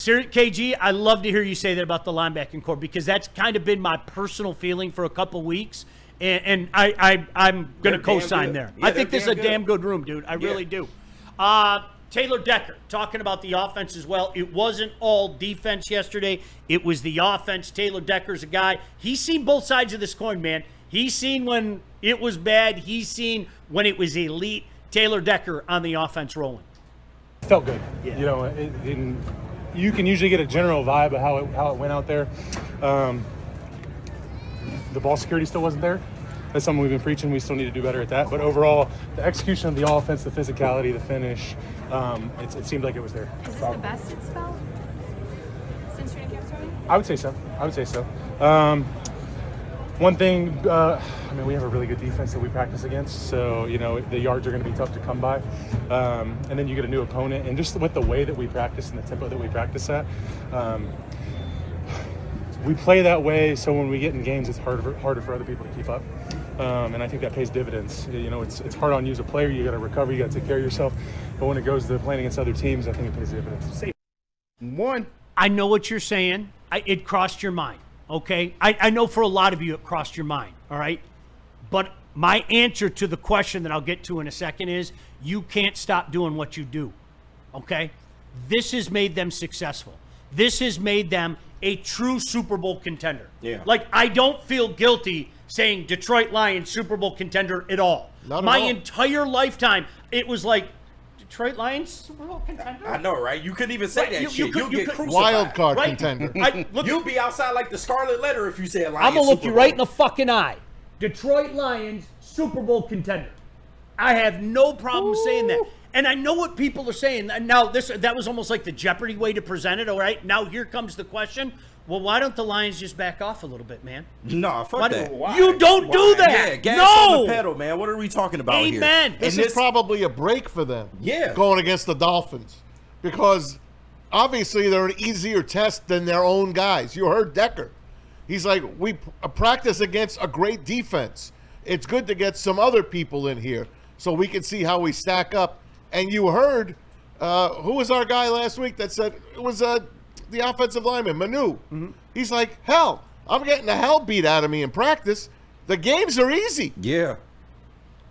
KG, I love to hear you say that about the linebacking core because that's kind of been my personal feeling for a couple weeks, and I'm going to co-sign there. Yeah, I think this is a damn good room, dude. I really do. Taylor Decker, talking about the offense as well. It wasn't all defense yesterday. It was the offense. Taylor Decker's a guy. He's seen both sides of this coin, man. He's seen when it was bad. He's seen when it was elite. Taylor Decker on the offense rolling. Felt good. Yeah. You know, you can usually get a general vibe of how it went out there. The ball security still wasn't there. That's something we've been preaching. We still need to do better at that. But overall, the execution of the offense, the physicality, the finish, it seemed like it was there. Is this the best it's felt since training camp started? I would say so. One thing, we have a really good defense that we practice against, so, the yards are going to be tough to come by. And then you get a new opponent, and just with the way that we practice and the tempo that we practice at, we play that way, so when we get in games, it's harder for other people to keep up. And I think that pays dividends. It's hard on you as a player. You got to recover. You got to take care of yourself. But when it goes to playing against other teams, I think it pays dividends. I know what you're saying. It crossed your mind, okay? I know for a lot of you it crossed your mind, all right? But my answer to the question that I'll get to in a second is you can't stop doing what you do, okay? This has made them successful. This has made them a true Super Bowl contender. Yeah. Like, I don't feel guilty saying Detroit Lions Super Bowl contender at all. Not at My all. entire lifetime, it was like, Detroit Lions Super Bowl contender? I know, right? You couldn't even say Right, that you shit. could- You'll you get could- crucified. Wild card Right? contender. You'll be outside like the Scarlet Letter if you said Lions. I'm going to look Super you Bowl. right in the fucking eye. Detroit Lions Super Bowl contender. I have no problem saying that. And I know what people are saying. And now, that was almost like the Jeopardy way to present it, all right? Now, here comes the question. Well, why don't the Lions just back off a little bit, man? No, fuck that. You don't do that. Yeah, gas no. on the pedal, man. What are we talking about here? Amen. This is probably a break for them. Yeah. Going against the Dolphins. Because obviously they're an easier test than their own guys. You heard Decker. He's like, we practice against a great defense. It's good to get some other people in here so we can see how we stack up. And you heard, who was our guy last week that said it was the offensive lineman, Manu. Mm-hmm. He's like, hell, I'm getting the hell beat out of me in practice. The games are easy. Yeah.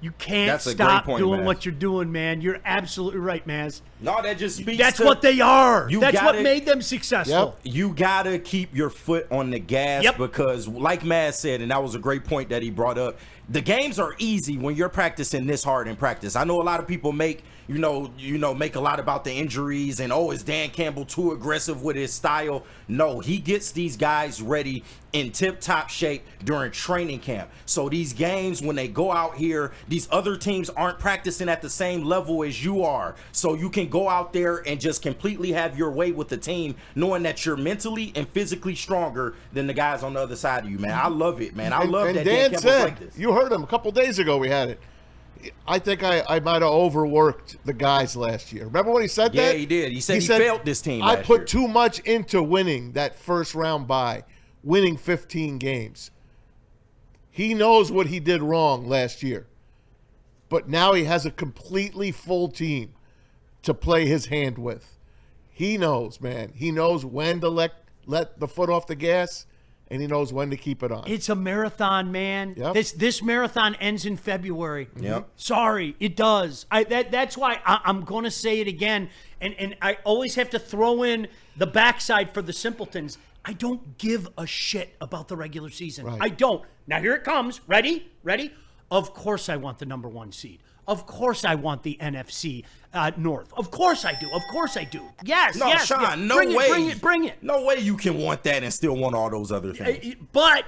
You can't That's a stop great point, doing Maz. what you're doing, man. You're absolutely right, Maz. No, that just speaks That's to what they are. You That's what gotta- made them successful. Yep. You gotta keep your foot on the gas because, like Maz said, and that was a great point that he brought up. The games are easy when you're practicing this hard in practice. I know a lot of people make a lot about the injuries and is Dan Campbell too aggressive with his style? No, he gets these guys ready in tip-top shape during training camp. So these games, when they go out here, these other teams aren't practicing at the same level as you are. So you can go out there and just completely have your way with the team, knowing that you're mentally and physically stronger than the guys on the other side of you, man. I love it, man. I love and that Dan Campbell's said, like this. you heard him a couple days ago, we had it. I think I might have overworked the guys last year. Remember when he said Yeah, that? he did. He said he failed this team I last put year." too much into winning that first round bye, winning 15 games. He knows what he did wrong last year. But now he has a completely full team to play his hand with. He knows, man. He knows when to let the foot off the gas, and he knows when to keep it on. It's a marathon, man. Yep. This marathon ends in February. Yep. Sorry, it does. That's why I'm going to say it again, and I always have to throw in the backside for the simpletons. I don't give a shit about the regular season. Right. I don't. Now here it comes. Ready? Of course I want the number 1 seed. Of course I want the NFC North. Of course I do. Of course I do. Yes, No, yes. Sean, yes. no Bring way. It, bring it. No way you can want that and still want all those other things. But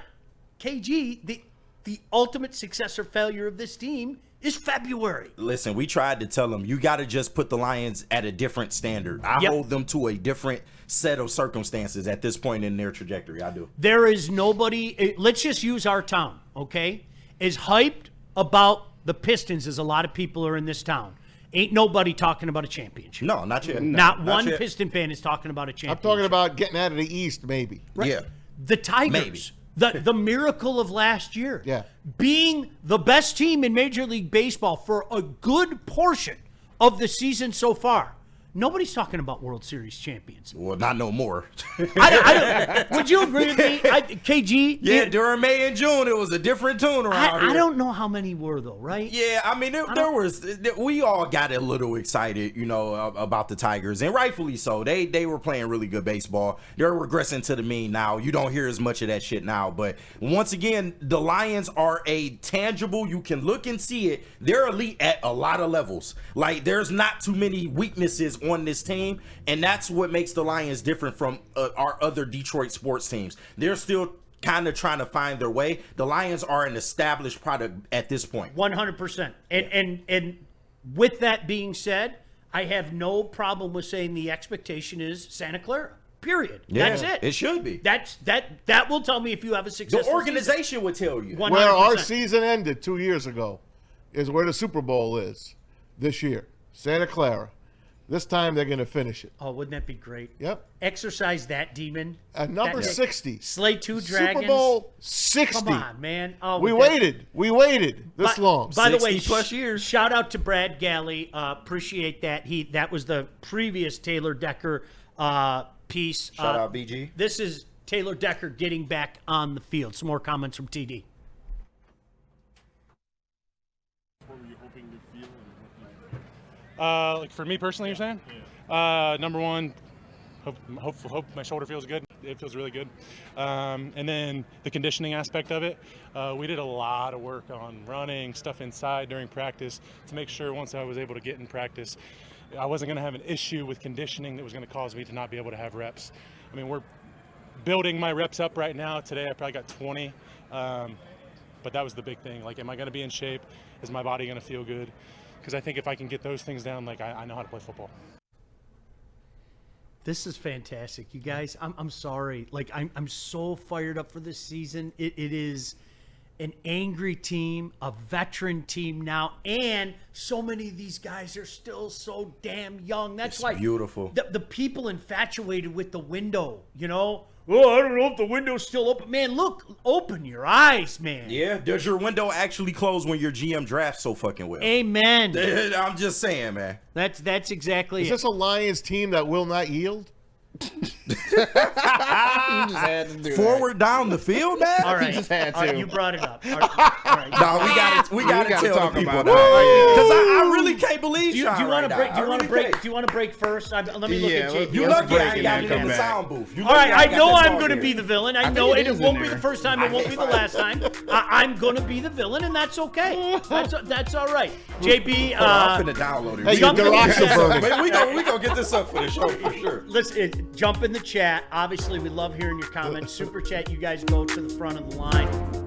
KG, the ultimate success or failure of this team is February. Listen, we tried to tell them, you got to just put the Lions at a different standard. I Yep. hold them to a different set of circumstances at this point in their trajectory. I do. There is nobody, let's just use our town, okay? As hyped about the Pistons as a lot of people are in this town. Ain't nobody talking about a championship. No, not yet. Not one yet. Piston fan is talking about a I'm championship. talking about getting out of the East, maybe. Yeah. The Tigers. The miracle of last year. Yeah. Being the best team in Major League Baseball for a good portion of the season so far. Nobody's talking about World Series champions. Well, not no more. I don't, would you agree with me? KG? Yeah, during May and June, it was a different tune around here. I don't know how many were, though, right? Yeah, I mean, we all got a little excited, about the Tigers, and rightfully so. They were playing really good baseball. They're regressing to the mean now. You don't hear as much of that shit now. But once again, the Lions are a tangible, you can look and see it. They're elite at a lot of levels. Like, there's not too many weaknesses on this team, and that's what makes the Lions different from our other Detroit sports teams. They're still kind of trying to find their way. The Lions are an established product at this point. 100%. And with that being said, I have no problem with saying the expectation is Santa Clara. Period. Yeah, that's it. It should be. That will tell me if you have a successful The organization would tell you. 100%. Where our season ended 2 years ago is where the Super Bowl is this year. Santa Clara. This time they're going to finish it. Oh, wouldn't that be great? Yep. Exercise that demon. At number 60. Slay 2 dragons. Super Bowl 60. Come on, man. Oh, We waited this long. By the way, 60 plus years. Shout out to Brad Galley. Appreciate that. That was the previous Taylor Decker piece. Shout out, BG. This is Taylor Decker getting back on the field. Some more comments from TD. What were you hoping to feel? Like for me personally, you're saying? Yeah. Number one, hope my shoulder feels good. It feels really good. And then the conditioning aspect of it, we did a lot of work on running, stuff inside during practice to make sure once I was able to get in practice, I wasn't going to have an issue with conditioning that was going to cause me to not be able to have reps. I mean, we're building my reps up right now. Today I probably got 20, but that was the big thing. Like, am I going to be in shape? Is my body going to feel good? Because I think if I can get those things down, like I know how to play football. This is fantastic, you guys. I'm sorry. Like, I'm so fired up for this season. It is an angry team, a veteran team now, and so many of these guys are still so damn young. That's why beautiful. The people infatuated with the window, Oh, I don't know if the window's still open. Man, look, open your eyes, man. Yeah, does your window actually close when your GM drafts so fucking well? Amen. I'm just saying, man. That's exactly Is it. this a Lions team that will not yield? You just had to do Forward down the field, man. All right. just had All right, to. you brought it up. All right. No, we gotta gotta tell talk the people about now. it. Because I really can't believe Do you Sean want right to break? now. Do you I want to really break? can't. Do you want to break first? Let me look at JP. You Let's lucky I break ain't got and it then in the come sound booth. You All right, lucky I know got that I'm going to song be here. the villain. I think know it it is won't in be the there. first time. It won't be the last time. I'm going to be the villain, and that's okay. That's all right. JB, I'm finna download it. Hey, Jump your in the rocks are chat. burning. Man, we gonna get this up for the show for sure. Listen, jump in the chat. Obviously, we love hearing your comments. Super chat, you guys go to the front of the line.